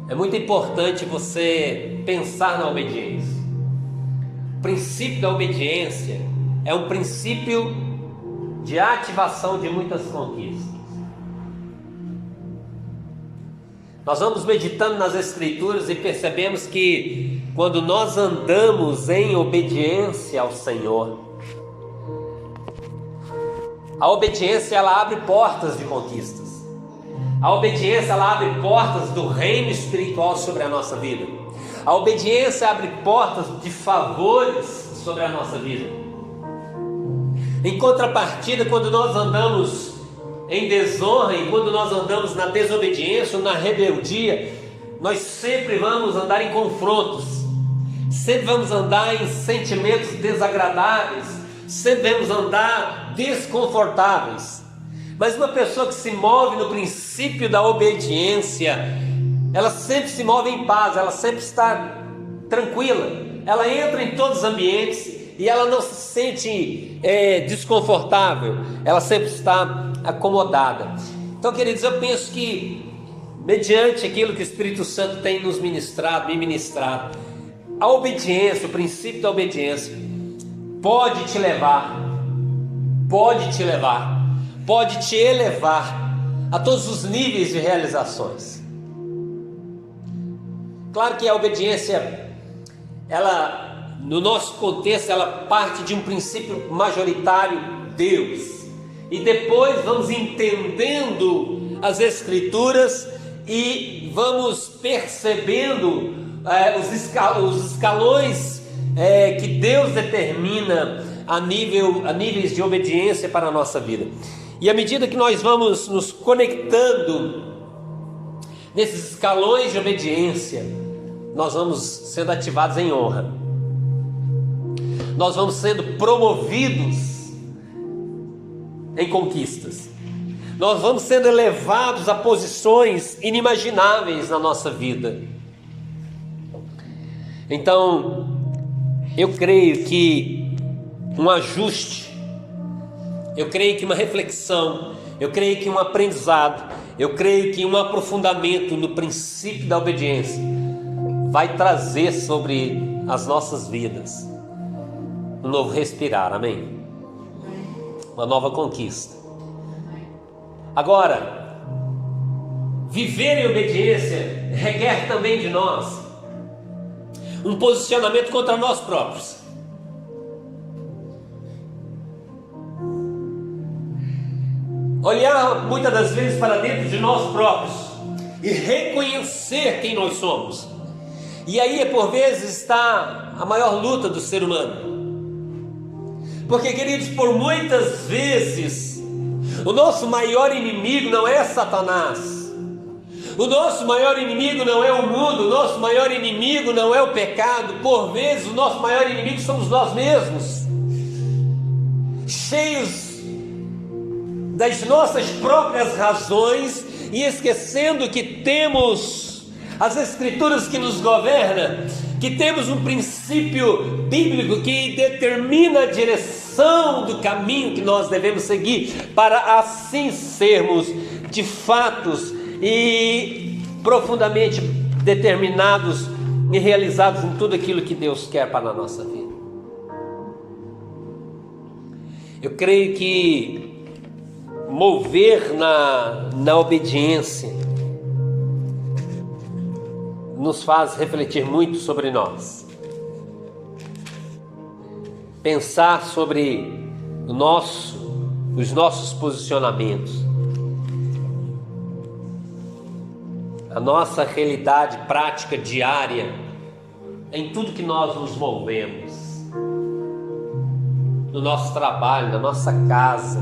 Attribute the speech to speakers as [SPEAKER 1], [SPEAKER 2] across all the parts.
[SPEAKER 1] É muito importante você pensar na obediência. O princípio da obediência é um princípio de ativação de muitas conquistas. Nós vamos meditando nas Escrituras e percebemos que quando nós andamos em obediência ao Senhor, a obediência ela abre portas de conquistas. A obediência ela abre portas do reino espiritual sobre a nossa vida. A obediência abre portas de favores sobre a nossa vida. Em contrapartida, quando nós andamos em desonra e quando nós andamos na desobediência ou na rebeldia, nós sempre vamos andar em confrontos, sempre vamos andar em sentimentos desagradáveis, sempre vamos andar desconfortáveis. Mas uma pessoa que se move no princípio da obediência, ela sempre se move em paz, ela sempre está tranquila, ela entra em todos os ambientes e ela não se sente desconfortável, ela sempre está acomodada. Então, queridos, eu penso que mediante aquilo que o Espírito Santo tem nos ministrado, me ministrado, a obediência, o princípio da obediência pode te elevar a todos os níveis de realizações. Claro que a obediência, ela, no nosso contexto, ela parte de um princípio majoritário, Deus. E depois vamos entendendo as Escrituras e vamos percebendo os escalões que Deus determina a níveis de obediência para a nossa vida. E à medida que nós vamos nos conectando nesses escalões de obediência, nós vamos sendo ativados em honra. Nós vamos sendo promovidos em conquistas. Nós vamos sendo elevados a posições inimagináveis na nossa vida. Então, eu creio que um ajuste, eu creio que uma reflexão, eu creio que um aprendizado, eu creio que um aprofundamento no princípio da obediência vai trazer sobre as nossas vidas um novo respirar, amém? Uma nova conquista. Agora, viver em obediência requer também de nós um posicionamento contra nós próprios. Olhar muitas das vezes para dentro de nós próprios e reconhecer quem nós somos. E aí, por vezes, está a maior luta do ser humano. Porque, queridos, por muitas vezes, o nosso maior inimigo não é Satanás. O nosso maior inimigo não é o mundo. O nosso maior inimigo não é o pecado. Por vezes, o nosso maior inimigo somos nós mesmos, cheios das nossas próprias razões e esquecendo que temos as Escrituras que nos governam, que temos um princípio bíblico que determina a direção do caminho que nós devemos seguir, para assim sermos de fatos e profundamente determinados e realizados em tudo aquilo que Deus quer para a nossa vida. Eu creio que mover na obediência nos faz refletir muito sobre nós, pensar sobre os nossos posicionamentos, a nossa realidade prática diária em tudo que nós nos movemos, no nosso trabalho, na nossa casa,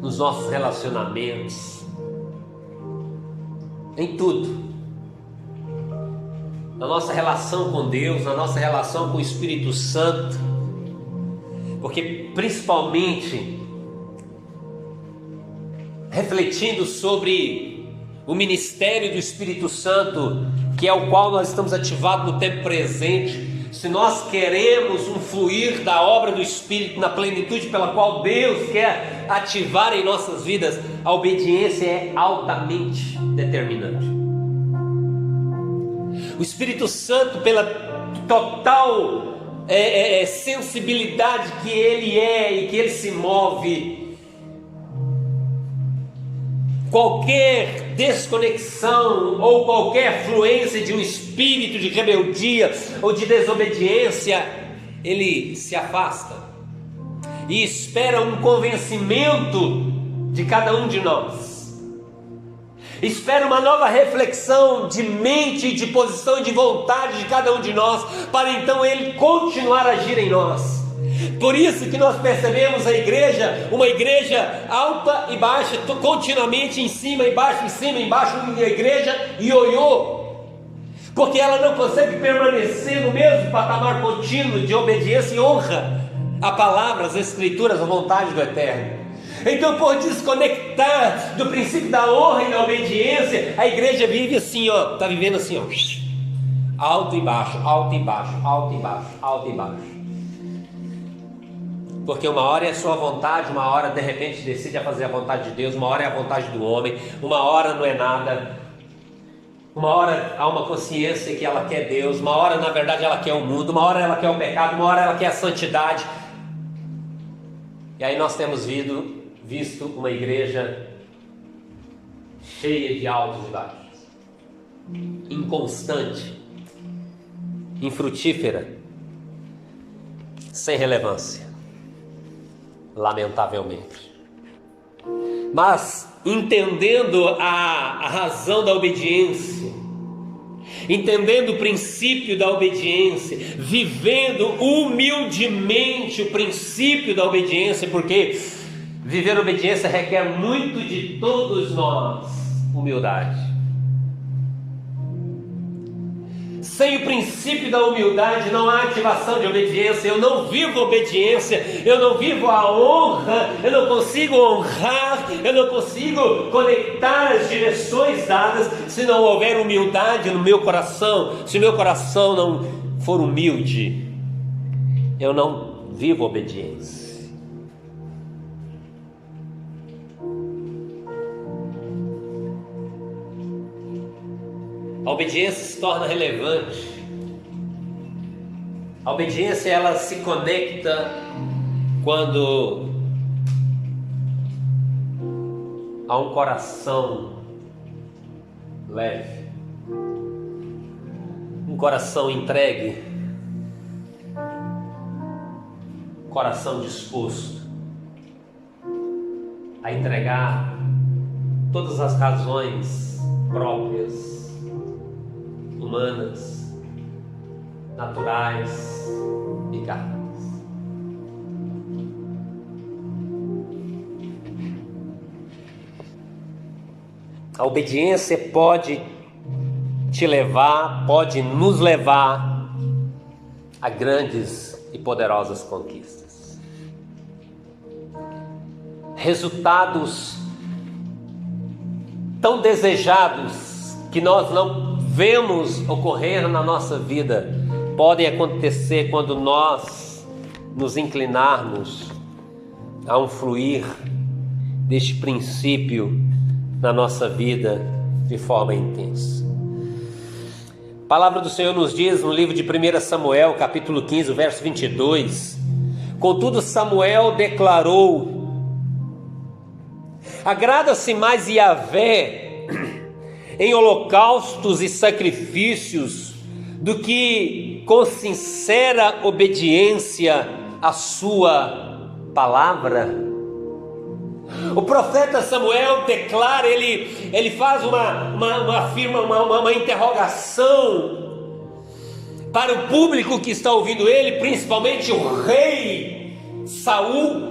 [SPEAKER 1] nos nossos relacionamentos, em tudo, na nossa relação com Deus, na nossa relação com o Espírito Santo, porque principalmente refletindo sobre o ministério do Espírito Santo, que é o qual nós estamos ativados no tempo presente. Se nós queremos um fluir da obra do Espírito na plenitude pela qual Deus quer ativar em nossas vidas, a obediência é altamente determinante. O Espírito Santo, pela total sensibilidade que Ele é e que Ele se move, qualquer desconexão ou qualquer fluência de um espírito de rebeldia ou de desobediência, Ele se afasta e espera um convencimento de cada um de nós. Espera uma nova reflexão de mente, de posição e de vontade de cada um de nós, para então Ele continuar a agir em nós. Por isso que nós percebemos a igreja, uma igreja alta e baixa, continuamente em cima e embaixo, uma igreja ioiô, porque ela não consegue permanecer no mesmo patamar contínuo de obediência e honra à palavra, às escrituras, à vontade do Eterno. Então, por desconectar do princípio da honra e da obediência, a igreja vive assim, está vivendo assim, alto e baixo, alto e baixo, alto e baixo, alto e baixo. Porque uma hora é a sua vontade, uma hora de repente decide a fazer a vontade de Deus, uma hora é a vontade do homem, uma hora não é nada, uma hora há uma consciência que ela quer Deus, uma hora na verdade ela quer o mundo, uma hora ela quer o pecado, uma hora ela quer a santidade. E aí nós temos visto uma igreja cheia de altos e baixos, inconstante, infrutífera, sem relevância, lamentavelmente. Mas entendendo a razão da obediência, entendendo o princípio da obediência, vivendo humildemente o princípio da obediência, porque viver obediência requer muito de todos nós, humildade. Sem o princípio da humildade não há ativação de obediência. Eu não vivo obediência, eu não vivo a honra, eu não consigo honrar, eu não consigo conectar as direções dadas se não houver humildade no meu coração. Se meu coração não for humilde, eu não vivo obediência. A obediência se torna relevante. A obediência, ela se conecta quando há um coração leve, um coração entregue, coração disposto a entregar todas as razões próprias, humanas, naturais e carnais. A obediência pode te levar, pode nos levar a grandes e poderosas conquistas. Resultados tão desejados que nós não vemos ocorrer na nossa vida podem acontecer quando nós nos inclinarmos a um fluir deste princípio na nossa vida de forma intensa. A palavra do Senhor nos diz no livro de 1 Samuel, capítulo 15, verso 22: contudo Samuel declarou: agrada-se mais Yahvé em holocaustos e sacrifícios do que com sincera obediência à sua palavra. O profeta Samuel declara, ele faz uma interrogação para o público que está ouvindo ele, principalmente o rei Saul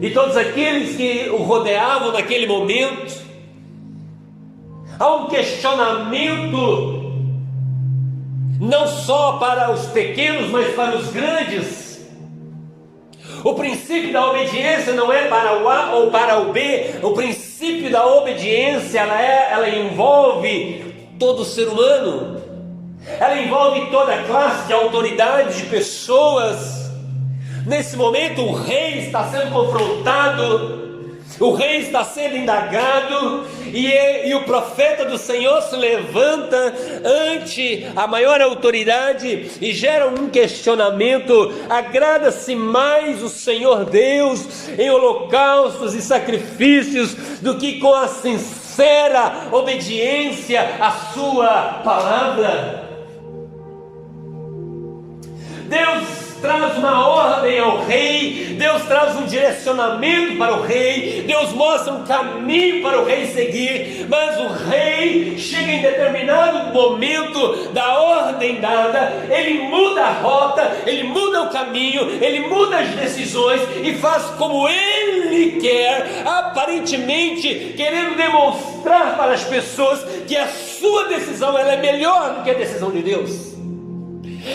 [SPEAKER 1] e todos aqueles que o rodeavam naquele momento. Há um questionamento não só para os pequenos, mas para os grandes. O princípio da obediência não é para o A ou para o B. O princípio da obediência ela envolve todo ser humano. Ela envolve toda classe de autoridade, de pessoas. Nesse momento o rei está sendo confrontado O rei está sendo indagado e o profeta do Senhor se levanta ante a maior autoridade e gera um questionamento: agrada-se mais o Senhor Deus em holocaustos e sacrifícios do que com a sincera obediência à sua palavra? Deus traz uma ordem ao rei, Deus traz um direcionamento para o rei, Deus mostra um caminho para o rei seguir, mas o rei chega em determinado momento da ordem dada, ele muda a rota, ele muda o caminho, ele muda as decisões e faz como ele quer, aparentemente querendo demonstrar para as pessoas que a sua decisão ela é melhor do que a decisão de Deus.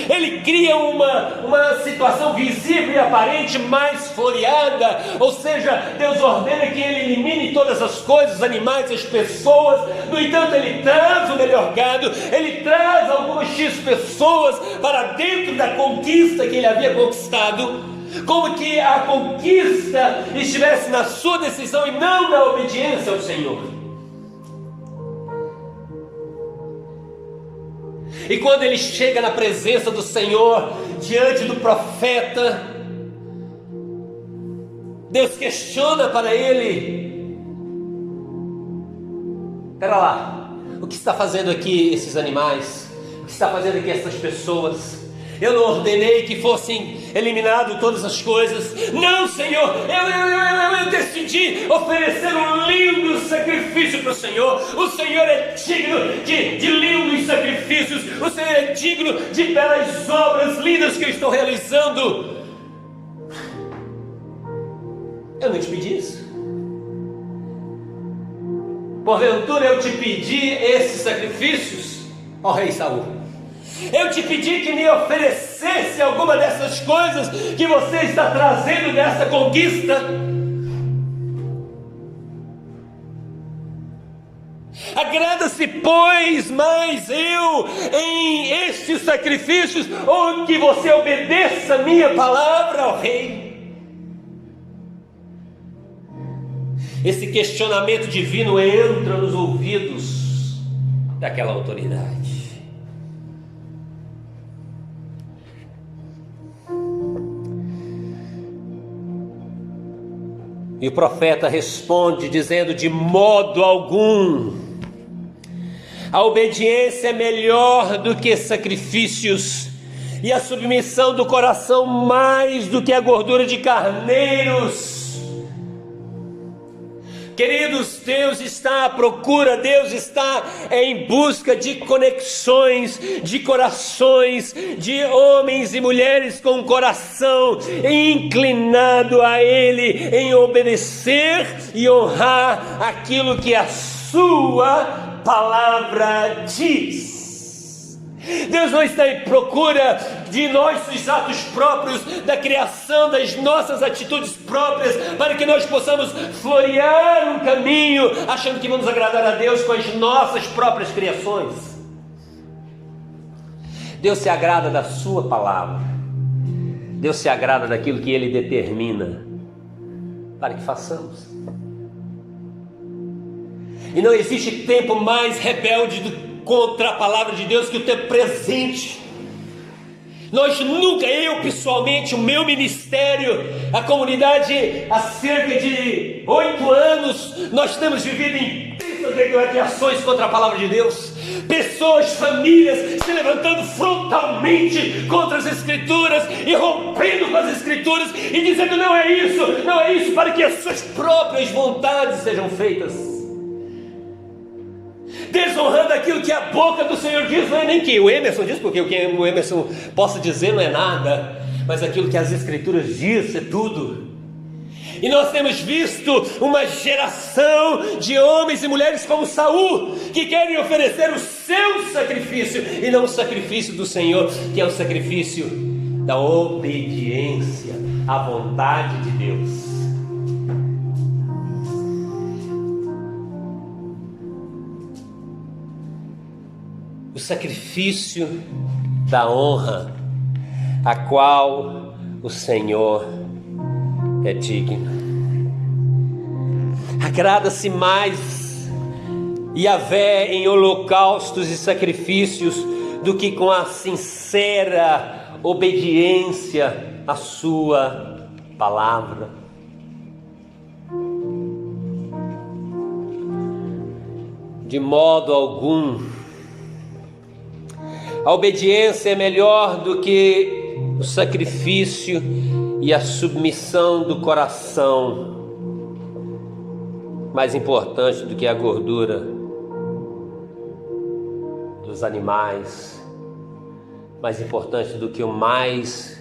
[SPEAKER 1] Ele cria uma situação visível e aparente mais floreada, ou seja, Deus ordena que ele elimine todas as coisas, os animais, as pessoas. No entanto, ele traz o melhor gado, ele traz algumas X pessoas para dentro da conquista que ele havia conquistado, como que a conquista estivesse na sua decisão e não na obediência ao Senhor. E quando ele chega na presença do Senhor, diante do profeta, Deus questiona para ele: espera lá, o que está fazendo aqui esses animais? O que está fazendo aqui essas pessoas? Eu não ordenei que fossem eliminadas todas as coisas. Não, Senhor, eu decidi oferecer um lindo sacrifício para o Senhor. O Senhor é digno de lindos sacrifícios. O Senhor é digno de belas obras lindas que eu estou realizando. Eu não te pedi isso. Porventura eu te pedi esses sacrifícios, ó rei Saul? Eu te pedi que me oferecesse alguma dessas coisas que você está trazendo nessa conquista? Agrada-se, pois, mais eu em estes sacrifícios, ou que você obedeça a minha palavra, ó rei? Esse questionamento divino entra nos ouvidos daquela autoridade. E o profeta responde dizendo: de modo algum, a obediência é melhor do que sacrifícios, e a submissão do coração mais do que a gordura de carneiros. Queridos, Deus está à procura, Deus está em busca de conexões, de corações, de homens e mulheres com o coração inclinado a Ele, em obedecer e honrar aquilo que a sua palavra diz. Deus não está em procura de nossos atos próprios, da criação das nossas atitudes próprias, para que nós possamos florear um caminho, achando que vamos agradar a Deus com as nossas próprias criações. Deus se agrada da sua palavra, Deus se agrada daquilo que Ele determina para que façamos. E não existe tempo mais rebelde contra a palavra de Deus que o tempo presente. Nós nunca, eu pessoalmente, o meu ministério, a comunidade, há cerca de 8 anos, nós temos vivido em intensas degladiações contra a palavra de Deus. Pessoas, famílias se levantando frontalmente contra as Escrituras e rompendo com as Escrituras e dizendo: não é isso, para que as suas próprias vontades sejam feitas. Desonrando aquilo que a boca do Senhor diz, não é nem que o Emerson diz, porque o que o Emerson possa dizer não é nada, mas aquilo que as Escrituras diz é tudo. E nós temos visto uma geração de homens e mulheres como Saul, que querem oferecer o seu sacrifício e não o sacrifício do Senhor, que é o sacrifício da obediência à vontade de Deus. O sacrifício da honra, a qual o Senhor é digno. agrada-se mais Yahvé em holocaustos e sacrifícios do que com a sincera obediência à sua palavra. De modo algum. A obediência é melhor do que o sacrifício e a submissão do coração, mais importante do que a gordura dos animais, mais importante do que o mais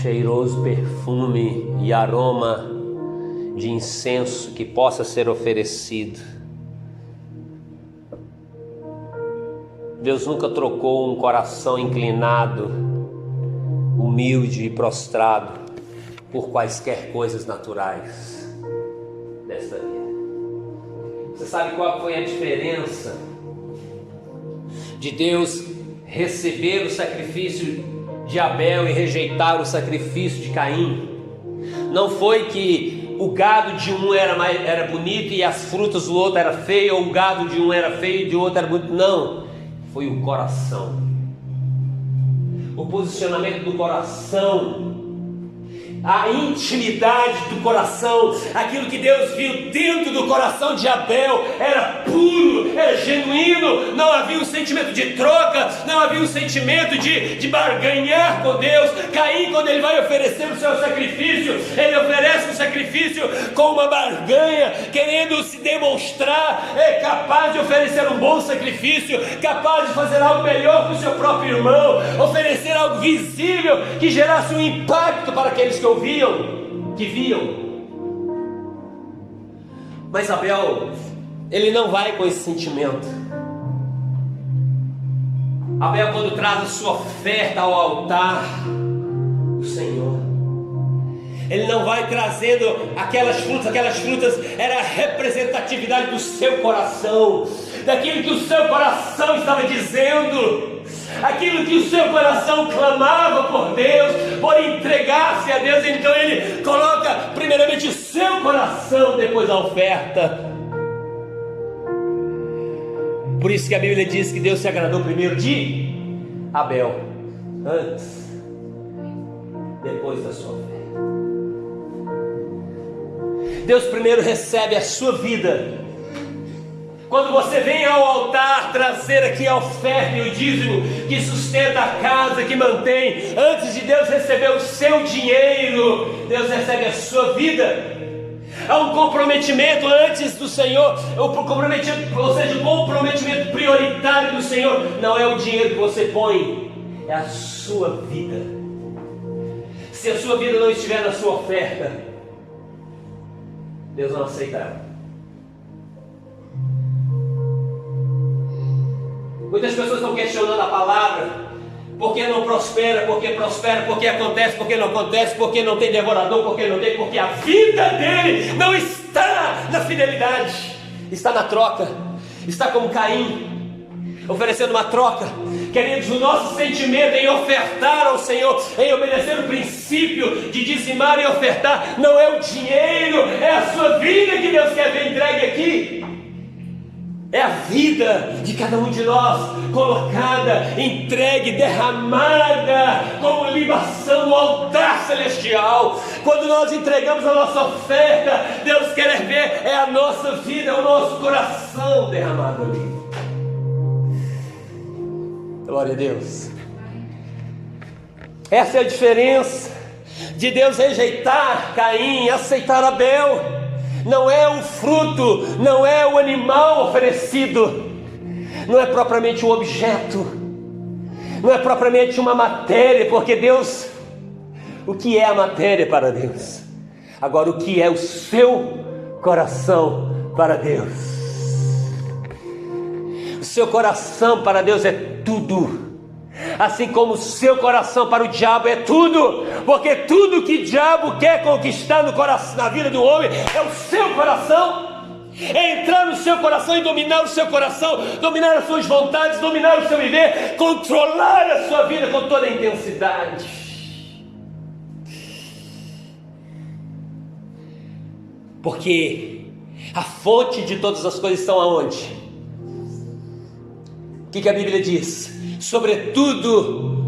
[SPEAKER 1] cheiroso perfume e aroma de incenso que possa ser oferecido. Deus nunca trocou um coração inclinado, humilde e prostrado por quaisquer coisas naturais desta vida. Você sabe qual foi a diferença de Deus receber o sacrifício de Abel e rejeitar o sacrifício de Caim? Não foi que o gado de um era bonito e as frutas do outro era feio, ou o gado de um era feio e de outro era bonito. Não, foi o coração, o posicionamento do coração, a intimidade do coração. Aquilo que Deus viu dentro do coração de Abel era puro, era genuíno. Não havia um sentimento de troca, não havia um sentimento de barganhar com Deus. Caim, quando ele vai oferecer o seu sacrifício, ele oferece um sacrifício com uma barganha, querendo se demonstrar capaz de oferecer um bom sacrifício, capaz de fazer algo melhor para o seu próprio irmão, oferecer algo visível que gerasse um impacto para aqueles que viam. Mas Abel, ele não vai com esse sentimento. Abel, quando traz a sua oferta ao altar do Senhor, ele não vai trazendo aquelas frutas era a representatividade do seu coração, daquilo que o seu coração estava dizendo, aquilo que o seu coração clamava por Deus, por entregar-se a Deus. Então ele coloca primeiramente o seu coração, depois a oferta. Por isso que a Bíblia diz que Deus se agradou primeiro de Abel, antes, depois da sua oferta. Deus primeiro recebe a sua vida. Quando você vem ao altar trazer aqui a oferta e o dízimo que sustenta a casa, que mantém, antes de Deus receber o seu dinheiro, Deus recebe a sua vida. Há um comprometimento antes do Senhor, ou seja, o comprometimento prioritário do Senhor não é o dinheiro que você põe, é a sua vida. Se a sua vida não estiver na sua oferta, Deus não aceitará. Muitas pessoas estão questionando a palavra, por que não prospera, por que prospera, por que acontece, por que não acontece, por que não tem devorador, por que não tem, porque a vida dele não está na fidelidade, está na troca, está como Caim, oferecendo uma troca. Queridos, o nosso sentimento em ofertar ao Senhor, em obedecer o princípio de dizimar e ofertar, não é o dinheiro, é a sua vida que Deus quer ver entregue aqui. É a vida de cada um de nós colocada, entregue, derramada como libação no altar celestial. Quando nós entregamos a nossa oferta, Deus quer ver é a nossa vida, é o nosso coração derramado ali. Glória a Deus. Essa é a diferença de Deus rejeitar Caim e aceitar Abel. Não é o fruto, não é o animal oferecido, não é propriamente um objeto, não é propriamente uma matéria, porque Deus, o que é a matéria para Deus? Agora, o que é o seu coração para Deus? O seu coração para Deus é tudo. Assim como o seu coração para o diabo é tudo, porque tudo que o diabo quer conquistar no coração, na vida do homem, é o seu coração, é entrar no seu coração e dominar o seu coração, dominar as suas vontades, dominar o seu viver, controlar a sua vida com toda a intensidade. Porque a fonte de todas as coisas estão aonde? O que a Bíblia diz? Sobretudo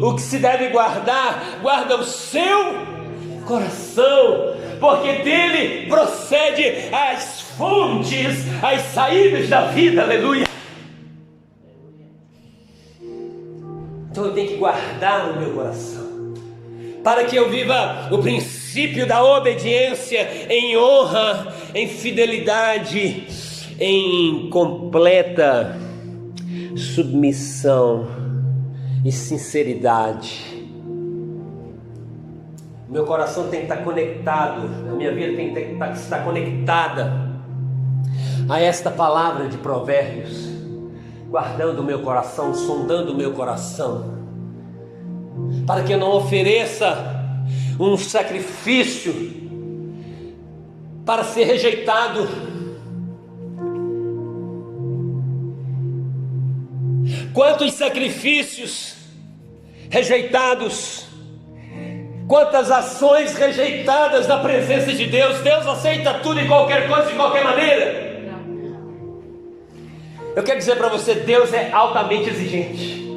[SPEAKER 1] o que se deve guardar, guarda o seu coração, porque dele procede as fontes, as saídas da vida. Aleluia. Então eu tenho que guardar o meu coração, para que eu viva o princípio da obediência em honra, em fidelidade, em completa submissão e sinceridade. Meu coração tem que estar conectado, a minha vida tem que estar conectada a esta palavra de Provérbios, guardando o meu coração, sondando o meu coração, para que eu não ofereça um sacrifício para ser rejeitado. Quantos sacrifícios rejeitados, quantas ações rejeitadas da presença de Deus. Deus aceita tudo e qualquer coisa de qualquer maneira. Eu quero dizer para você, Deus é altamente exigente.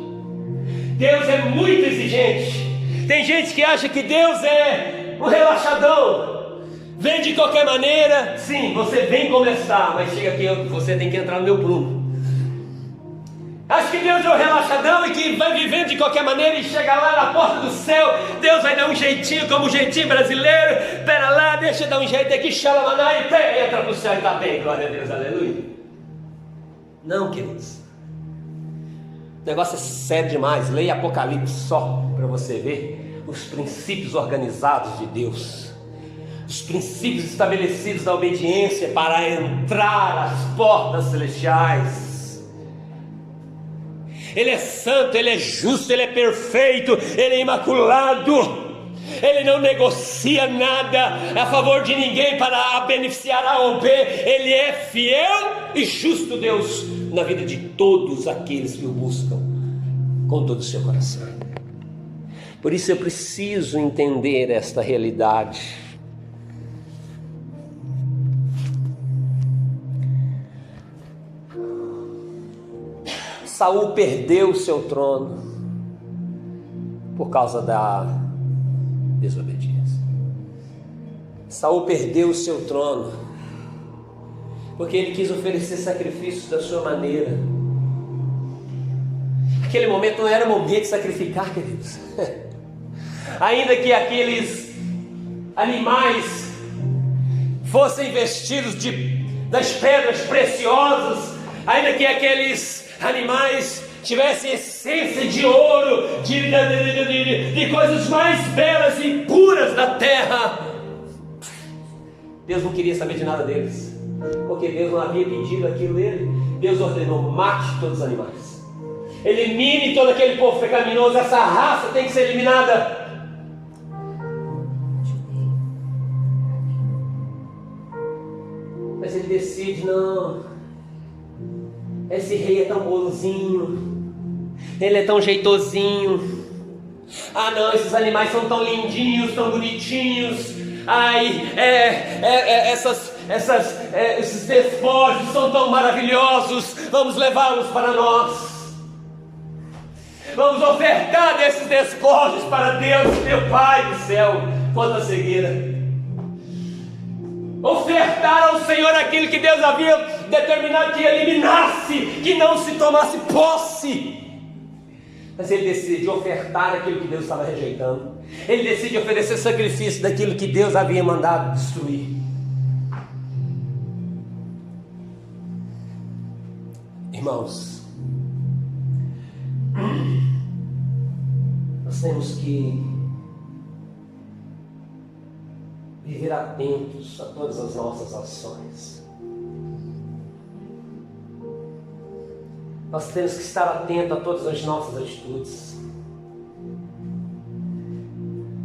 [SPEAKER 1] Deus é muito exigente. Tem gente que acha que Deus é um relaxadão, vem de qualquer maneira. Sim, você vem como está, mas chega aqui, você tem que entrar no meu prumo. Acha que Deus é um relaxadão e que vai vivendo de qualquer maneira e chega lá na porta do céu, Deus vai dar um jeitinho, como um jeitinho brasileiro. Pera lá, deixa eu dar um jeito aqui, xalamaná, e entra pro céu e está bem, glória a Deus, aleluia. Não, queridos, o negócio é sério demais. Leia Apocalipse só para você ver os princípios organizados de Deus, os princípios estabelecidos da obediência para entrar às portas celestiais. Ele é santo, Ele é justo, Ele é perfeito, Ele é imaculado. Ele não negocia nada a favor de ninguém para beneficiar A ou B. Ele é fiel e justo, Deus, na vida de todos aqueles que o buscam com todo o seu coração. Por isso eu preciso entender esta realidade. Saul perdeu o seu trono por causa da desobediência. Saul perdeu o seu trono porque ele quis oferecer sacrifícios da sua maneira. Aquele momento não era momento de sacrificar, queridos. Ainda que aqueles animais fossem vestidos das pedras preciosas, ainda que aqueles animais tivessem essência de ouro, de coisas mais belas e puras da terra, Deus não queria saber de nada deles, porque Deus não havia pedido aquilo dele. Deus ordenou: mate todos os animais, elimine todo aquele povo pecaminoso, essa raça tem que ser eliminada. Mas ele decide: não, esse rei é tão bonzinho, ele é tão jeitosinho. Ah não, esses animais são tão lindinhos, tão bonitinhos. Ai, esses despojos são tão maravilhosos. Vamos levá-los para nós. Vamos ofertar desses despojos para Deus, meu Pai do céu. Quanta cegueira! Ofertar ao Senhor aquilo que Deus havia determinado que eliminasse, que não se tomasse posse. Mas ele decide ofertar aquilo que Deus estava rejeitando. Ele decide oferecer sacrifício daquilo que Deus havia mandado destruir. Irmãos, nós temos que viver atentos a todas as nossas ações. Nós temos que estar atentos a todas as nossas atitudes.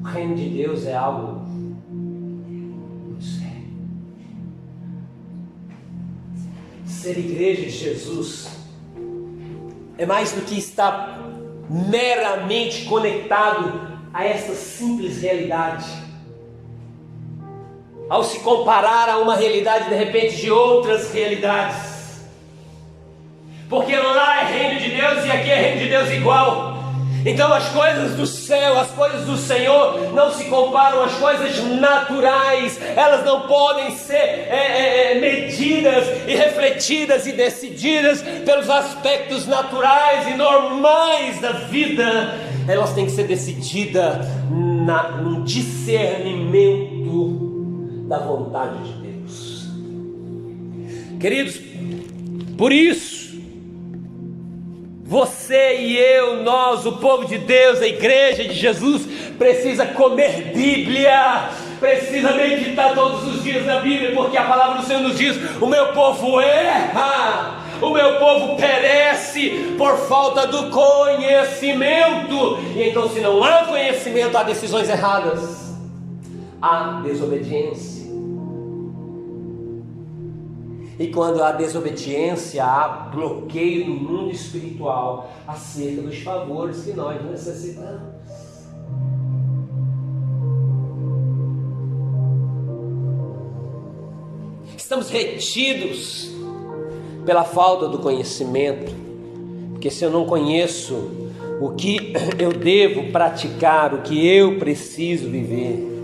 [SPEAKER 1] O reino de Deus é algo muito sério. Ser igreja de Jesus é mais do que estar meramente conectado a essa simples realidade. ao se comparar a uma realidade de repente de outras realidades. Porque lá é reino de Deus e aqui é reino de Deus igual. Então as coisas do céu, as coisas do Senhor não se comparam às coisas naturais. Elas não podem ser medidas e refletidas e decididas pelos aspectos naturais e normais da vida. Elas têm que ser decididas no discernimento da vontade de Deus. Queridos, por isso você e eu, nós, o povo de Deus, a igreja de Jesus, precisa comer Bíblia, precisa meditar todos os dias na Bíblia, porque a palavra do Senhor nos diz: o meu povo erra, o meu povo perece por falta do conhecimento. E então, se não há conhecimento, há decisões erradas, há desobediência. E quando há desobediência, há bloqueio no mundo espiritual acerca dos favores que nós necessitamos. Estamos retidos pela falta do conhecimento, porque se eu não conheço o que eu devo praticar, o que eu preciso viver,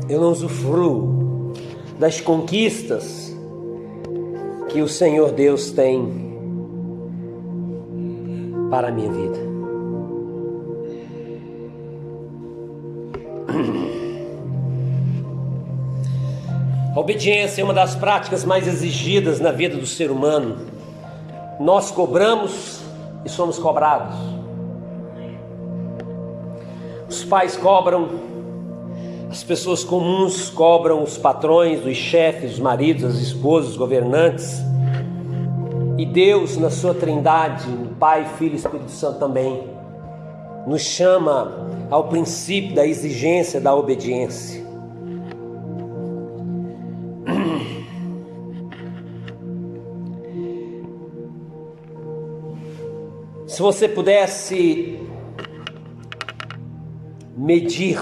[SPEAKER 1] eu não usufruo das conquistas que o Senhor Deus tem para a minha vida. A obediência é uma das práticas mais exigidas na vida do ser humano. Nós cobramos e somos cobrados. Os pais cobram, as pessoas comuns cobram os patrões, os chefes, os maridos, as esposas, os governantes. E Deus, na sua trindade, Pai, Filho e Espírito Santo também, nos chama ao princípio da exigência da obediência. Se você pudesse medir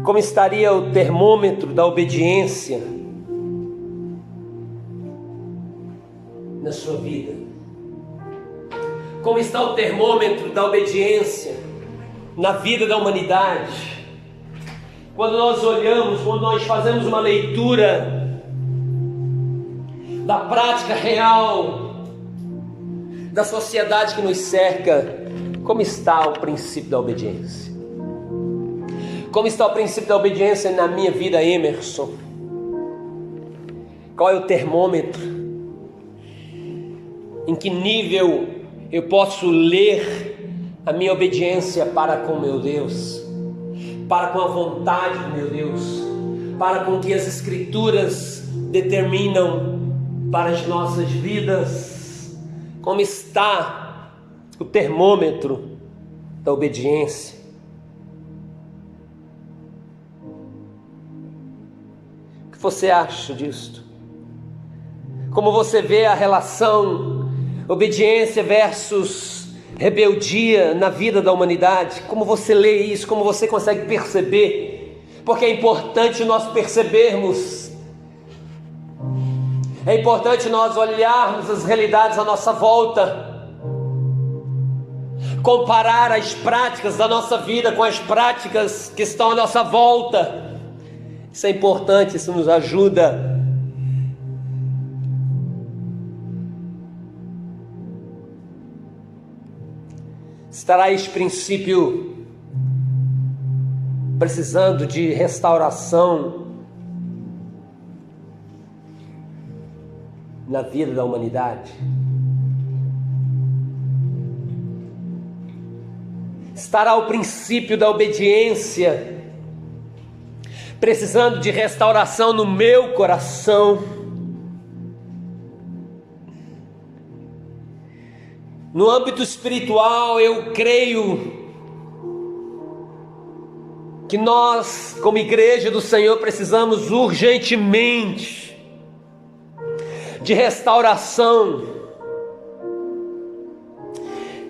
[SPEAKER 1] como estaria o termômetro da obediência na sua vida? Como está o termômetro da obediência na vida da humanidade? Quando nós olhamos, quando nós fazemos uma leitura da prática real da sociedade que nos cerca, como está o princípio da obediência? Como está o princípio da obediência na minha vida, Emerson? Qual é o termômetro? Em que nível eu posso ler a minha obediência para com meu Deus, para com a vontade do meu Deus, para com o que as Escrituras determinam para as nossas vidas? Como está o termômetro da obediência? O que você acha disto? Como você vê a relação obediência versus rebeldia na vida da humanidade? Como você lê isso? Como você consegue perceber? Porque é importante nós percebermos, é importante nós olharmos as realidades à nossa volta, comparar as práticas da nossa vida com as práticas que estão à nossa volta. Isso é importante, isso nos ajuda. Estará esse princípio precisando de restauração na vida da humanidade? Estará o princípio da obediência precisando de restauração no meu coração? No âmbito espiritual, eu creio que nós, como igreja do Senhor, precisamos urgentemente de restauração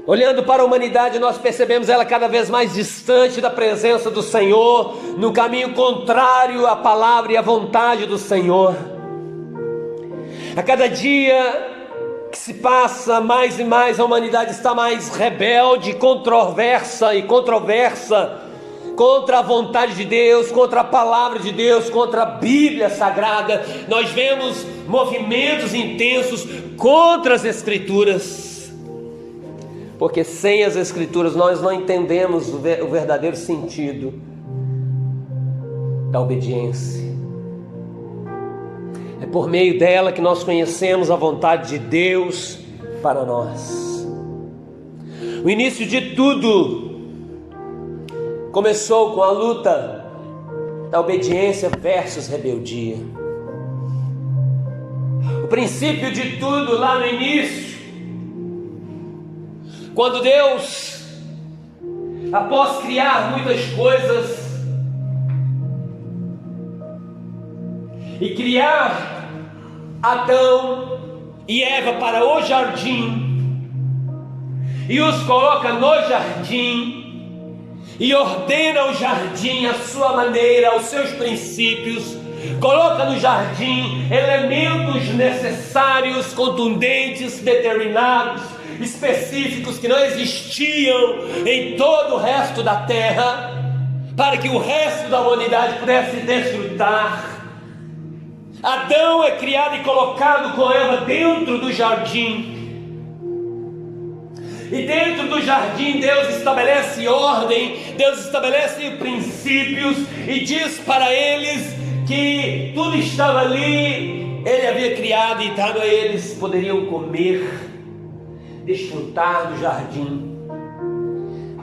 [SPEAKER 1] Olhando para a humanidade, nós percebemos ela cada vez mais distante da presença do Senhor, no caminho contrário à palavra e à vontade do Senhor. A cada dia que se passa, mais e mais a humanidade está mais rebelde, controversa contra a vontade de Deus, contra a palavra de Deus, contra a Bíblia Sagrada. Nós vemos movimentos intensos contra as Escrituras, porque sem as Escrituras nós não entendemos o verdadeiro sentido da obediência. É por meio dela que nós conhecemos a vontade de Deus para nós. O início de tudo começou com a luta da obediência versus rebeldia. O princípio de tudo lá no início, quando Deus, após criar muitas coisas e criar Adão e Eva para o jardim, e os coloca no jardim, e ordena o jardim à sua maneira, aos seus princípios, coloca no jardim elementos necessários, contundentes, determinados, específicos, que não existiam em todo o resto da terra, para que o resto da humanidade pudesse desfrutar. Adão é criado e colocado com Eva dentro do jardim, e dentro do jardim Deus estabelece ordem, Deus estabelece princípios, e diz para eles que tudo estava ali, Ele havia criado, e então eles poderiam comer, desfrutar do jardim.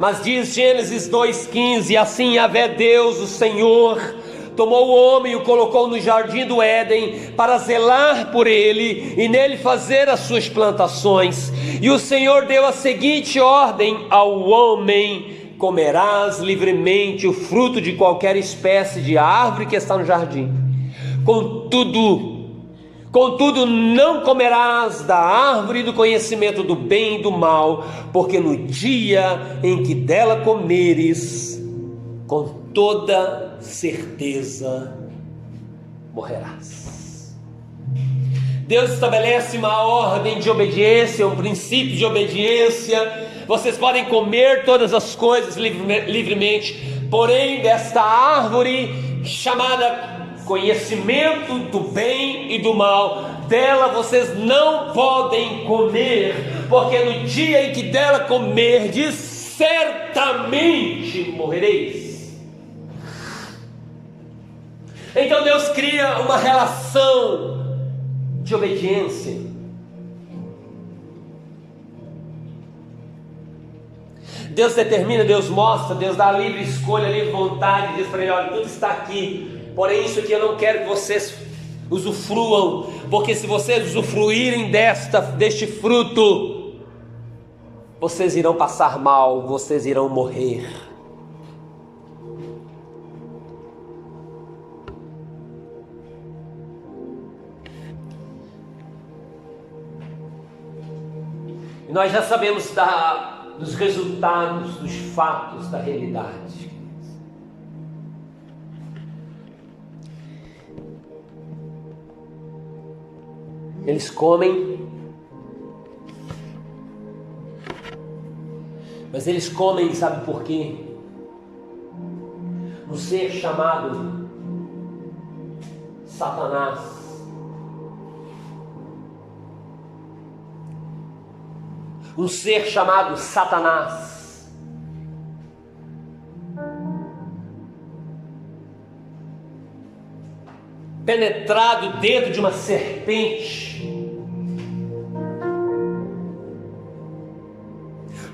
[SPEAKER 1] Mas diz Gênesis 2,15: assim Yahvé Deus, o Senhor, tomou o homem e o colocou no jardim do Éden para zelar por ele e nele fazer as suas plantações. E o Senhor deu a seguinte ordem ao homem: comerás livremente o fruto de qualquer espécie de árvore que está no jardim. Contudo, não comerás da árvore do conhecimento do bem e do mal, porque no dia em que dela comeres, com toda certeza morrerás. Deus estabelece uma ordem de obediência, um princípio de obediência. Vocês podem comer todas as coisas livremente, porém desta árvore chamada conhecimento do bem e do mal, dela vocês não podem comer, porque no dia em que dela comerdes, certamente morrereis. Então Deus cria uma relação de obediência. Deus determina, Deus mostra, Deus dá livre escolha, livre vontade, diz para ele: olha, tudo está aqui, porém isso aqui eu não quero que vocês usufruam, porque se vocês usufruírem deste fruto, vocês irão passar mal, vocês irão morrer. E nós já sabemos dos resultados, dos fatos, da realidade. Eles comem, mas eles comem, sabe por quê? Um ser chamado Satanás, um ser chamado Satanás, penetrado dentro de uma serpente,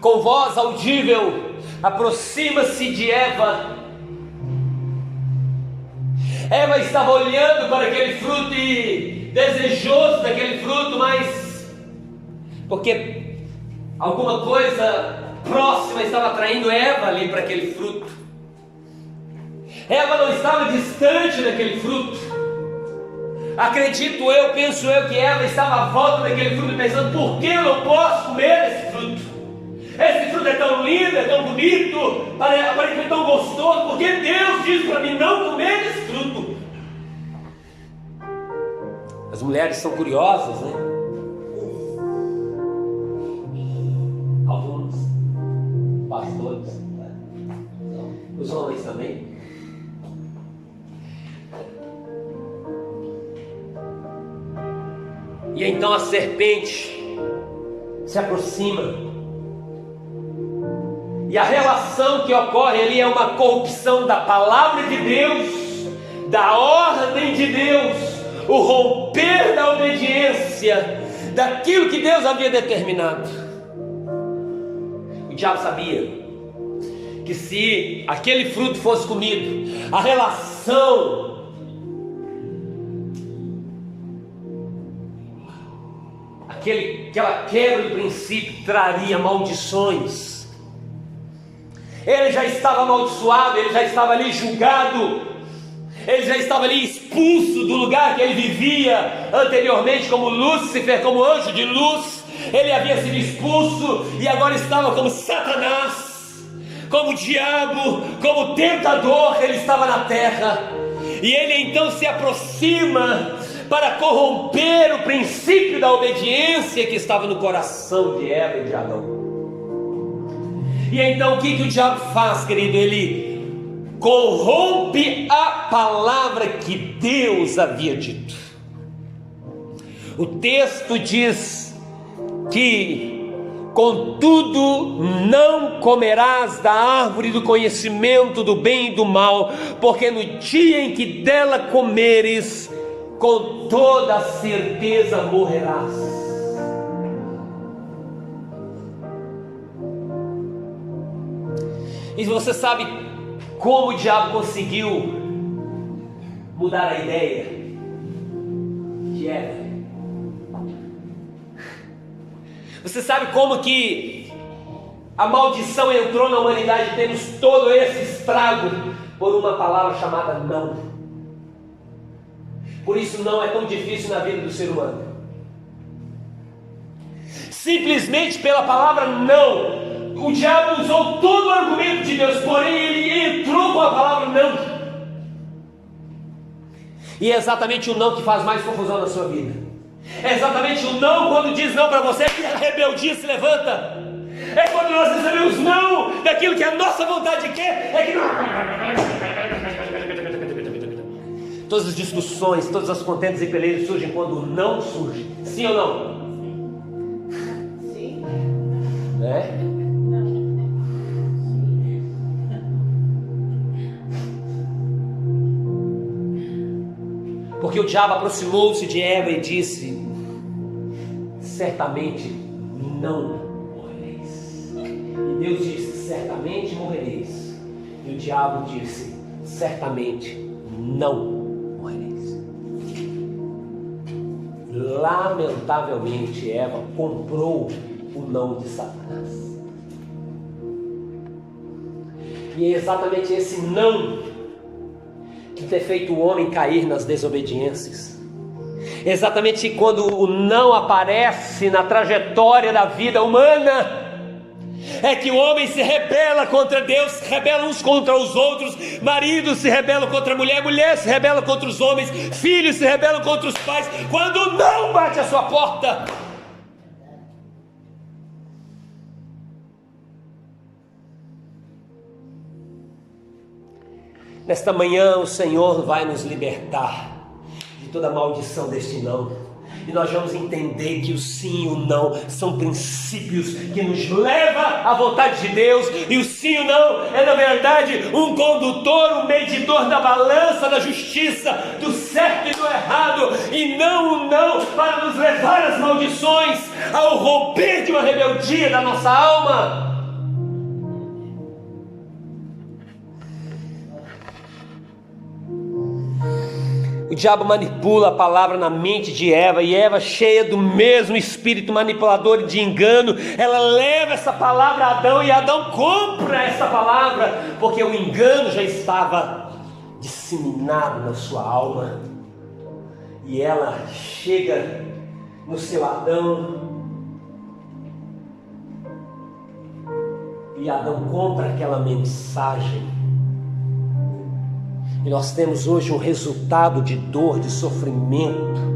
[SPEAKER 1] com voz audível, aproxima-se de Eva. Eva estava olhando para aquele fruto e desejoso daquele fruto, mas porque alguma coisa próxima estava atraindo Eva ali para aquele fruto. Eva não estava distante daquele fruto. Acredito eu, penso eu, que Eva estava à volta daquele fruto pensando: por que eu não posso comer esse fruto? Esse fruto é tão lindo, é tão bonito, aparentemente tão gostoso, porque Deus diz para mim não comer esse fruto. As mulheres são curiosas, né? Alguns pastores, os homens também. E então a serpente se aproxima. E a relação que ocorre ali é uma corrupção da palavra de Deus, da ordem de Deus, o romper da obediência, daquilo que Deus havia determinado. O diabo sabia que se aquele fruto fosse comido, a relação, aquela quebra do princípio traria maldições. Ele já estava amaldiçoado, ele já estava ali julgado, ele já estava ali expulso do lugar que ele vivia anteriormente como Lúcifer, como anjo de luz. Ele havia sido expulso e agora estava como Satanás, como diabo, como tentador. Ele estava na terra e ele então se aproxima para corromper o princípio da obediência que estava no coração de Eva e de Adão. E então o que o diabo faz, querido? Ele corrompe a palavra que Deus havia dito. O texto diz que, contudo, não comerás da árvore do conhecimento do bem e do mal, porque no dia em que dela comeres, com toda certeza morrerás. E você sabe como o diabo conseguiu mudar a ideia de Eva? Você sabe como que a maldição entrou na humanidade e temos todo esse estrago por uma palavra chamada não? Por isso não é tão difícil na vida do ser humano. Simplesmente pela palavra não. O diabo usou todo o argumento de Deus, porém ele entrou com a palavra não. E é exatamente o não que faz mais confusão na sua vida. É exatamente o não quando diz não para você que a rebeldia se levanta. É quando nós recebemos não daquilo que a nossa vontade quer. É que não. Todas as discussões, todas as contendas e peleiros surgem quando o não surge. Sim ou não? Sim. É? Porque o diabo aproximou-se de Eva e disse: certamente não morrereis. E Deus disse: certamente morrereis. E o diabo disse: certamente não morrereis. Lamentavelmente, Eva comprou o não de Satanás. E é exatamente esse não que tem feito o homem cair nas desobediências. Exatamente quando o não aparece na trajetória da vida humana, é que o homem se rebela contra Deus, se rebela uns contra os outros, maridos se rebelam contra a mulher, mulher se rebela contra os homens, filhos se rebelam contra os pais, quando o não bate a sua porta. Nesta manhã o Senhor vai nos libertar de toda a maldição deste não. E nós vamos entender que o sim e o não são princípios que nos levam à vontade de Deus. E o sim e o não é na verdade um condutor, um meditor da balança da justiça, do certo e do errado. E não o não para nos levar às maldições, ao romper de uma rebeldia da nossa alma. O diabo manipula a palavra na mente de Eva, e Eva, cheia do mesmo espírito manipulador e de engano, ela leva essa palavra a Adão, e Adão compra essa palavra, porque o engano já estava disseminado na sua alma, e ela chega no seu Adão E Adão compra aquela mensagem. E nós temos hoje um resultado de dor, de sofrimento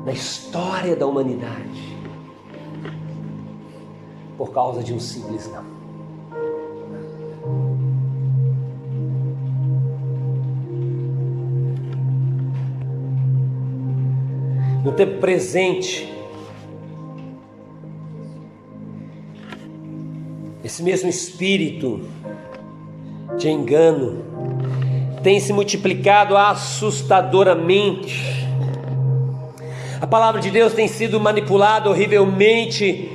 [SPEAKER 1] na história da humanidade, por causa de um simples não. No tempo presente, esse mesmo espírito de engano tem se multiplicado assustadoramente. A palavra de Deus tem sido manipulada horrivelmente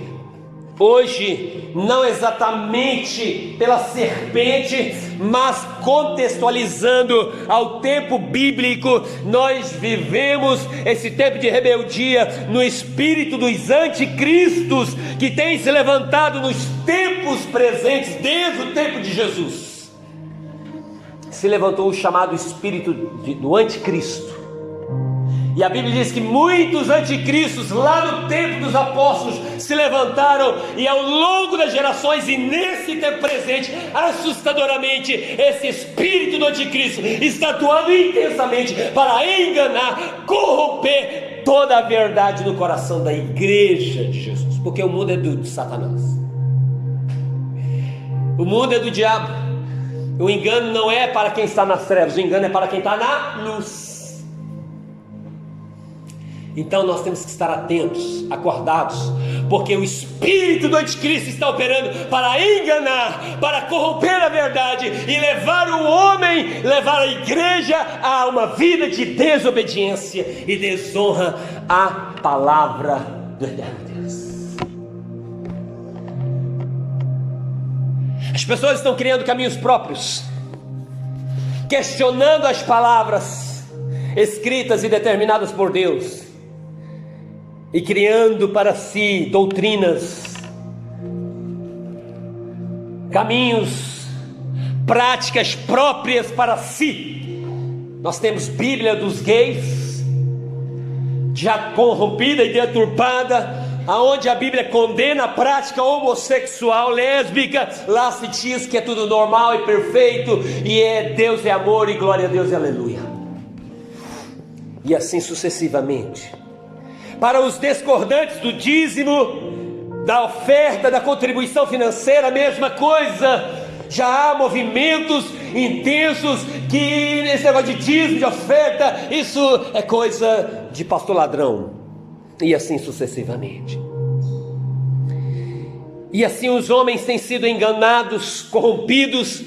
[SPEAKER 1] hoje, não exatamente pela serpente, mas contextualizando ao tempo bíblico. Nós vivemos esse tempo de rebeldia no espírito dos anticristos que tem se levantado nos tempos presentes, desde o tempo de Jesus. Se levantou o chamado espírito do anticristo. E a Bíblia diz que muitos anticristos lá no tempo dos apóstolos se levantaram, e ao longo das gerações e nesse tempo presente, assustadoramente, esse espírito do anticristo está atuando intensamente para enganar, corromper toda a verdade no coração da igreja de Jesus, porque o mundo é de Satanás, o mundo é do diabo. O engano não é para quem está nas trevas, o engano é para quem está na luz. Então nós temos que estar atentos, acordados, porque o espírito do anticristo está operando para enganar, para corromper a verdade e levar o homem, levar a igreja a uma vida de desobediência e desonra à palavra do eterno Deus. As pessoas estão criando caminhos próprios, questionando as palavras escritas e determinadas por Deus, e criando para si doutrinas, caminhos, práticas próprias para si. Nós temos Bíblia dos gays, já corrompida e deturpada, aonde a Bíblia condena a prática homossexual, lésbica. Lá se diz que é tudo normal e perfeito, e Deus é amor e glória a Deus e aleluia, e assim sucessivamente. Para os discordantes do dízimo, da oferta, da contribuição financeira, a mesma coisa. Já há movimentos intensos que esse negócio de dízimo, de oferta, isso é coisa de pastor ladrão, e assim sucessivamente. E assim os homens têm sido enganados, corrompidos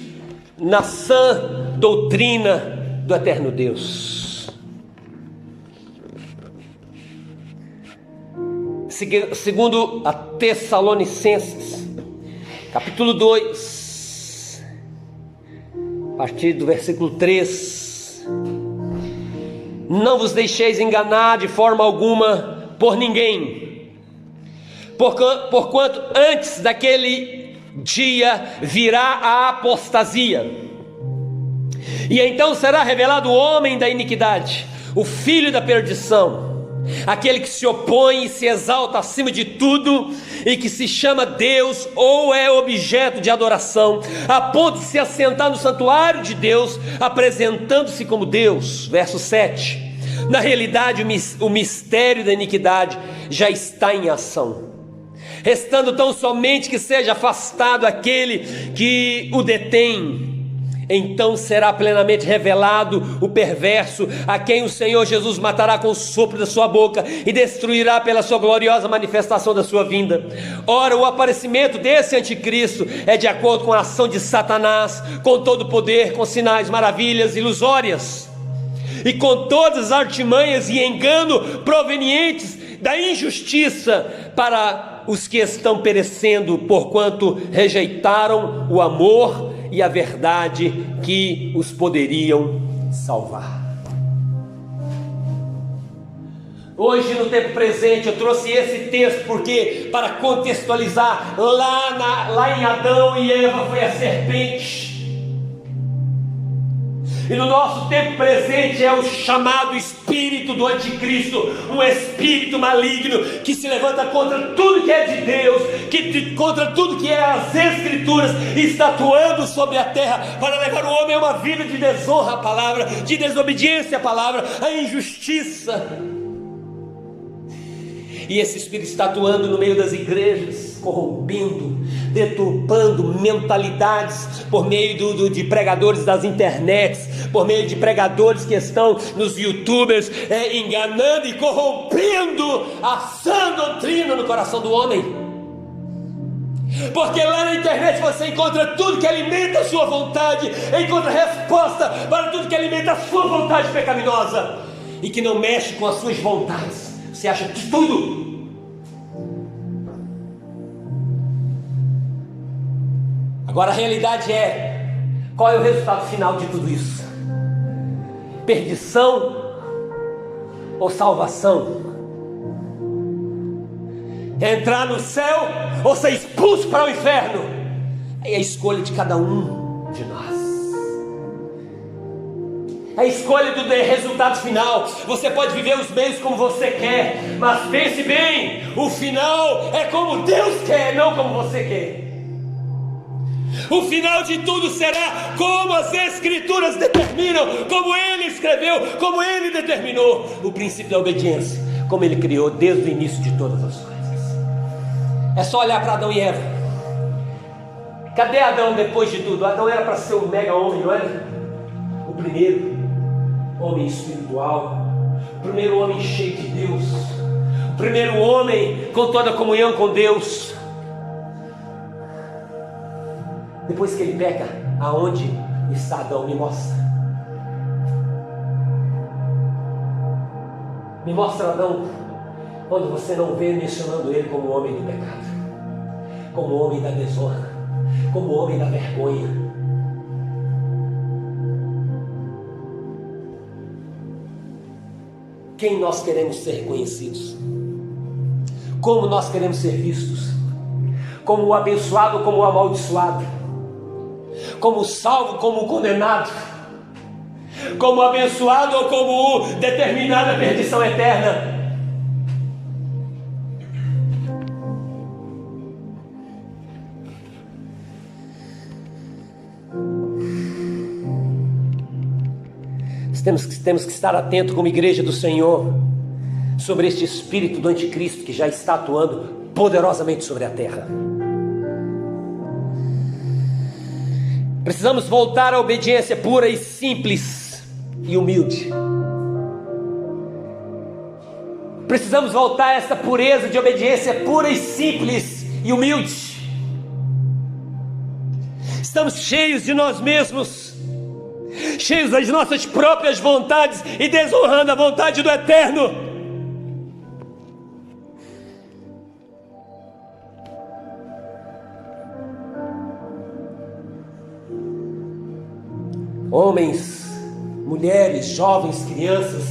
[SPEAKER 1] na sã doutrina do eterno Deus. Segundo a Tessalonicenses, capítulo 2, a partir do versículo 3: não vos deixeis enganar de forma alguma por ninguém, porquanto antes daquele dia virá a apostasia, e então será revelado o homem da iniquidade, o filho da perdição, aquele que se opõe e se exalta acima de tudo, e que se chama Deus, ou é objeto de adoração, a ponto de se assentar no santuário de Deus, apresentando-se como Deus. Verso 7: na realidade o mistério da iniquidade já está em ação, restando tão somente que seja afastado aquele que o detém. Então será plenamente revelado o perverso, a quem o Senhor Jesus matará com o sopro da sua boca e destruirá pela sua gloriosa manifestação da sua vinda. Ora, o aparecimento desse anticristo é de acordo com a ação de Satanás, com todo o poder, com sinais, maravilhas ilusórias, e com todas as artimanhas e engano provenientes da injustiça, para os que estão perecendo, porquanto rejeitaram o amor e a verdade que os poderiam salvar. Hoje, no tempo presente, eu trouxe esse texto porque, para contextualizar, lá em Adão e Eva foi a serpente E no nosso tempo presente é o chamado espírito do anticristo, um espírito maligno que se levanta contra tudo que é de Deus, contra tudo que é as Escrituras, e está atuando sobre a terra para levar o homem a uma vida de desonra à palavra, de desobediência à palavra, a injustiça. E esse espírito está atuando no meio das igrejas, corrompendo, deturpando mentalidades por meio de pregadores das internets, por meio de pregadores que estão nos youtubers, enganando e corrompendo a sã doutrina no coração do homem. Porque lá na internet você encontra tudo que alimenta a sua vontade, encontra resposta para tudo que alimenta a sua vontade pecaminosa e que não mexe com as suas vontades. Você acha que tudo. Agora a realidade é: qual é o resultado final de tudo isso? Perdição ou salvação? Entrar no céu ou ser expulso para o inferno? É a escolha de cada um de nós. É a escolha do resultado final. Você pode viver os meios como você quer, mas pense bem, o final é como Deus quer, não como você quer. O final de tudo será como as Escrituras determinam, como Ele escreveu, como Ele determinou. O princípio da obediência, como Ele criou desde o início de todas as coisas. É só olhar para Adão e Eva. Cadê Adão depois de tudo? Adão era para ser um mega homem, não era? O primeiro homem espiritual, o primeiro homem cheio de Deus, o primeiro homem com toda a comunhão com Deus. Depois que ele peca, aonde está Adão? Me mostra. Me mostra Adão, quando você não vê mencionando ele como homem do pecado, como homem da desonra, como homem da vergonha. Quem nós queremos ser reconhecidos? Como nós queremos ser vistos? Como o abençoado ou como o amaldiçoado? Como o salvo, como o condenado? Como o abençoado ou como o determinado à perdição eterna? Temos que estar atentos como igreja do Senhor sobre este espírito do anticristo que já está atuando poderosamente sobre a terra. Precisamos voltar à obediência pura e simples e humilde. Precisamos voltar a essa pureza de obediência pura e simples e humilde. Estamos cheios de nós mesmos, cheios das nossas próprias vontades e desonrando a vontade do Eterno. Homens, mulheres, jovens, crianças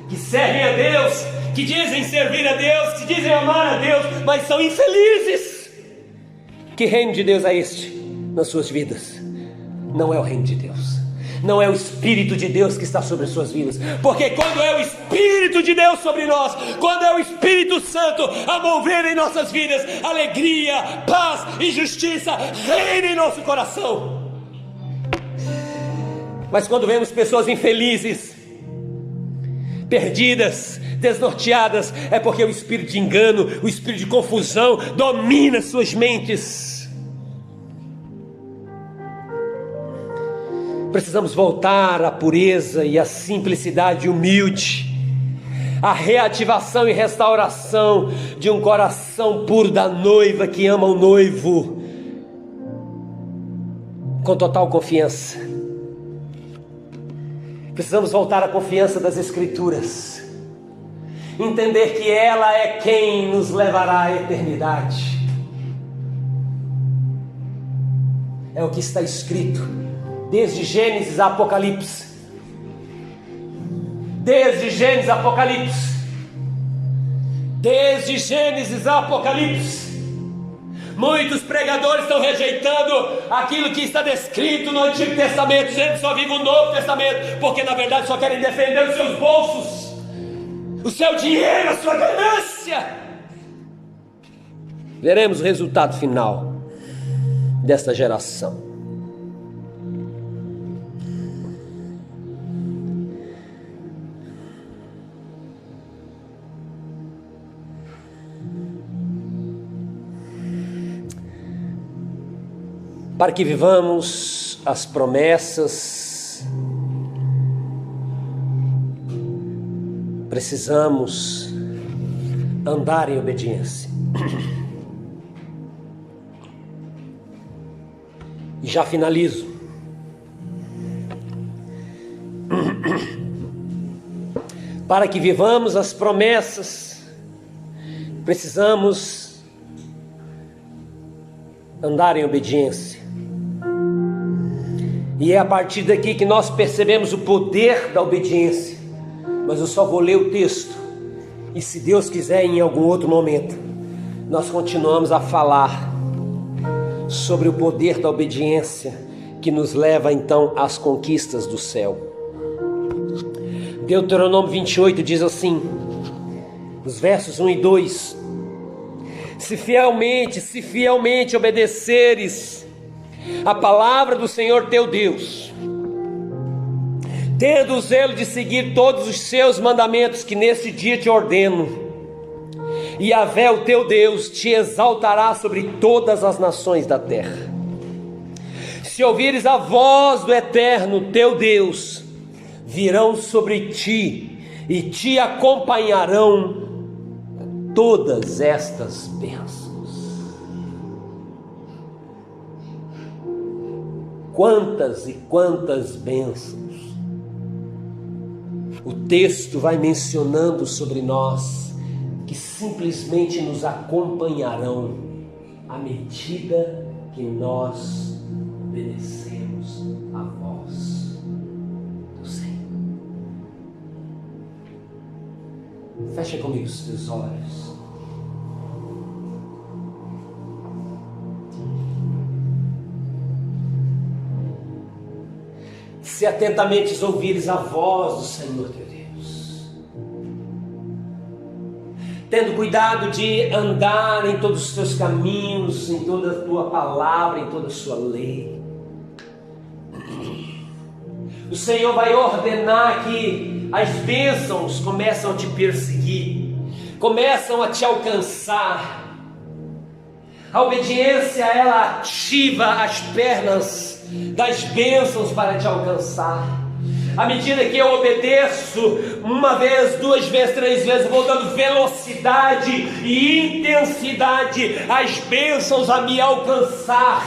[SPEAKER 1] que servem a Deus, que dizem servir a Deus, que dizem amar a Deus, mas são infelizes. Que reino de Deus é este nas suas vidas? Não é o reino de Deus. Não é o Espírito de Deus que está sobre as suas vidas. Porque quando é o Espírito de Deus sobre nós, quando é o Espírito Santo a mover em nossas vidas, alegria, paz e justiça reina em nosso coração. Mas quando vemos pessoas infelizes, perdidas, desnorteadas, é porque o espírito de engano, o espírito de confusão domina suas mentes. Precisamos voltar à pureza e à simplicidade humilde, à reativação e restauração de um coração puro da noiva que ama o noivo com total confiança. Precisamos voltar à confiança das Escrituras, entender que ela é quem nos levará à eternidade. É o que está escrito desde Gênesis a Apocalipse. Desde Gênesis a Apocalipse. Desde Gênesis a Apocalipse. Muitos pregadores estão rejeitando aquilo que está descrito no Antigo Testamento, dizendo que só vive o Novo Testamento, porque na verdade só querem defender os seus bolsos, o seu dinheiro, a sua ganância. Veremos o resultado final desta geração. Para que vivamos as promessas, precisamos andar em obediência. E já finalizo. Para que vivamos as promessas, precisamos andar em obediência. E é a partir daqui que nós percebemos o poder da obediência. Mas eu só vou ler o texto, e se Deus quiser, em algum outro momento nós continuamos a falar sobre o poder da obediência, que nos leva então às conquistas do céu. Deuteronômio 28 diz assim, os versos 1 e 2: se fielmente obedeceres a palavra do Senhor teu Deus, tendo o zelo de seguir todos os seus mandamentos que neste dia te ordeno, Yahvé, o teu Deus, te exaltará sobre todas as nações da terra. Se ouvires a voz do Eterno teu Deus, virão sobre ti e te acompanharão todas estas bênçãos. Quantas e quantas bênçãos o texto vai mencionando sobre nós, que simplesmente nos acompanharão à medida que nós obedecemos a voz do Senhor. Fecha comigo os teus olhos. Se atentamente ouvires a voz do Senhor teu Deus, tendo cuidado de andar em todos os teus caminhos, em toda a tua palavra, em toda a sua lei, o Senhor vai ordenar que as bênçãos começam a te perseguir, começam a te alcançar. A obediência, ela ativa as pernas das bênçãos para te alcançar. À medida que eu obedeço, uma vez, duas vezes, três vezes, vou dando velocidade e intensidade às bênçãos a me alcançar.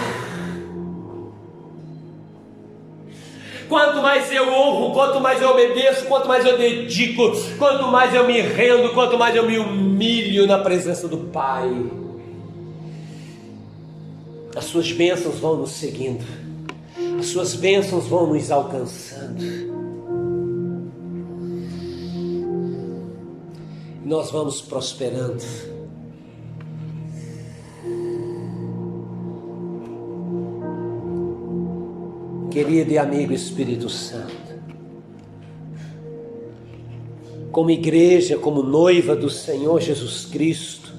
[SPEAKER 1] Quanto mais eu honro, quanto mais eu obedeço, quanto mais eu dedico, quanto mais eu me rendo, quanto mais eu me humilho na presença do Pai, as suas bênçãos vão nos seguindo, as suas bênçãos vão nos alcançando, e nós vamos prosperando. Querido e amigo Espírito Santo, como igreja, como noiva do Senhor Jesus Cristo,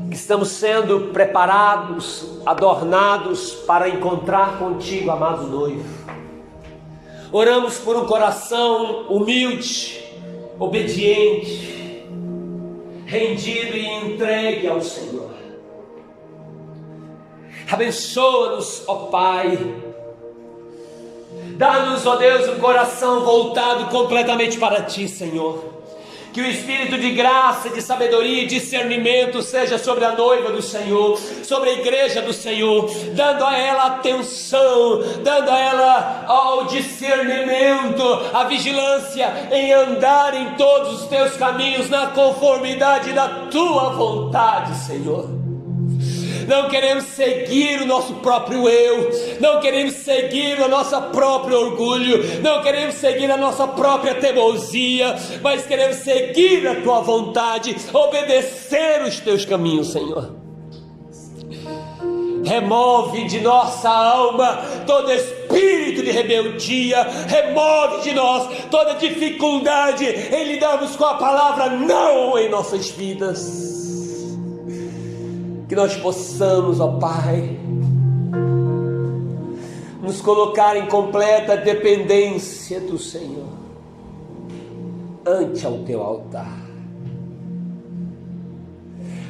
[SPEAKER 1] que estamos sendo preparados, adornados para encontrar contigo, amado noivo, oramos por um coração humilde, obediente, rendido e entregue ao Senhor. Abençoa-nos, ó Pai. Dá-nos, ó Deus, um coração voltado completamente para Ti, Senhor. Que o Espírito de graça, de sabedoria e discernimento seja sobre a noiva do Senhor, sobre a igreja do Senhor, dando a ela atenção, dando a ela o discernimento, a vigilância em andar em todos os Teus caminhos, na conformidade da Tua vontade, Senhor. Não queremos seguir o nosso próprio eu, não queremos seguir o nosso próprio orgulho, não queremos seguir a nossa própria teimosia, mas queremos seguir a Tua vontade, obedecer os Teus caminhos, Senhor. Remove de nossa alma todo espírito de rebeldia, remove de nós toda dificuldade em lidarmos com a palavra não em nossas vidas. Que nós possamos, ó Pai, nos colocar em completa dependência do Senhor, ante ao teu altar,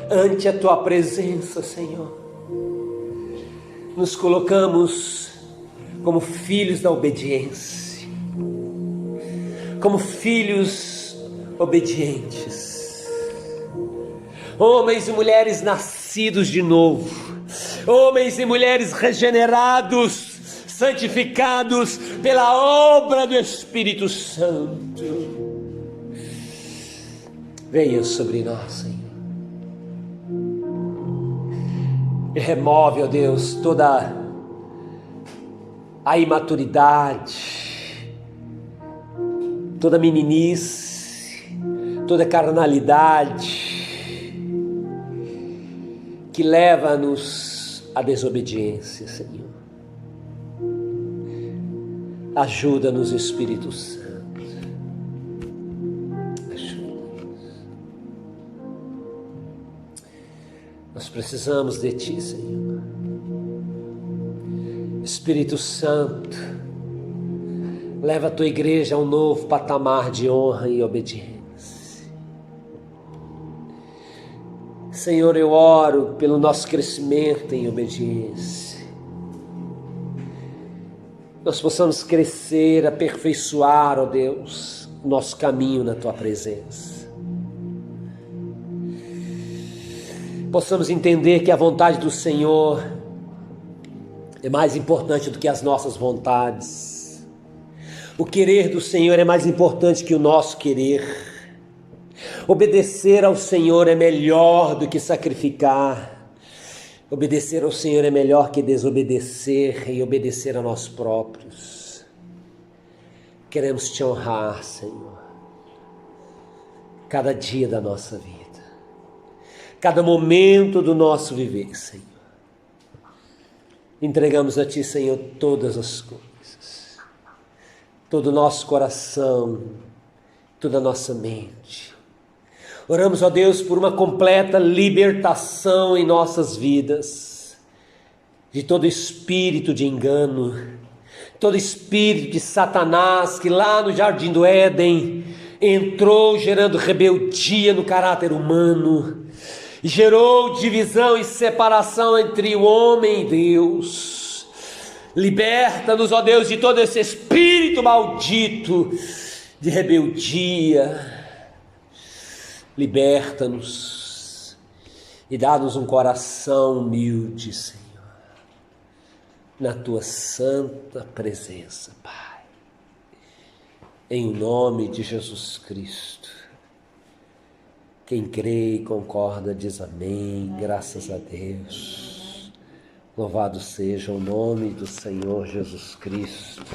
[SPEAKER 1] ante a tua presença, Senhor. Nos colocamos como filhos da obediência, como filhos obedientes, homens e mulheres nascidos de novo, homens e mulheres regenerados, santificados pela obra do Espírito Santo. Venha sobre nós, Senhor, e remove, ó Deus, toda a imaturidade, toda meninice, toda carnalidade que leva-nos à desobediência, Senhor. Ajuda-nos, Espírito Santo. Ajuda-nos. Nós precisamos de Ti, Senhor. Espírito Santo, leva a Tua igreja a um novo patamar de honra e obediência. Senhor, eu oro pelo nosso crescimento em obediência. Nós possamos crescer, aperfeiçoar, ó Deus, o nosso caminho na Tua presença. Possamos entender que a vontade do Senhor é mais importante do que as nossas vontades. O querer do Senhor é mais importante que o nosso querer. Obedecer ao Senhor é melhor do que sacrificar. Obedecer ao Senhor é melhor que desobedecer e obedecer a nós próprios. Queremos Te honrar, Senhor, cada dia da nossa vida, cada momento do nosso viver, Senhor. Entregamos a Ti, Senhor, todas as coisas, todo o nosso coração, toda a nossa mente. Oramos, ó Deus, por uma completa libertação em nossas vidas, de todo espírito de engano, todo espírito de Satanás que lá no Jardim do Éden entrou gerando rebeldia no caráter humano, gerou divisão e separação entre o homem e Deus. Liberta-nos, ó Deus, de todo esse espírito maldito de rebeldia. Liberta-nos e dá-nos um coração humilde, Senhor, na Tua santa presença, Pai. Em nome de Jesus Cristo. Quem crê e concorda diz amém, graças a Deus. Louvado seja o nome do Senhor Jesus Cristo,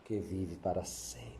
[SPEAKER 1] que vive para sempre.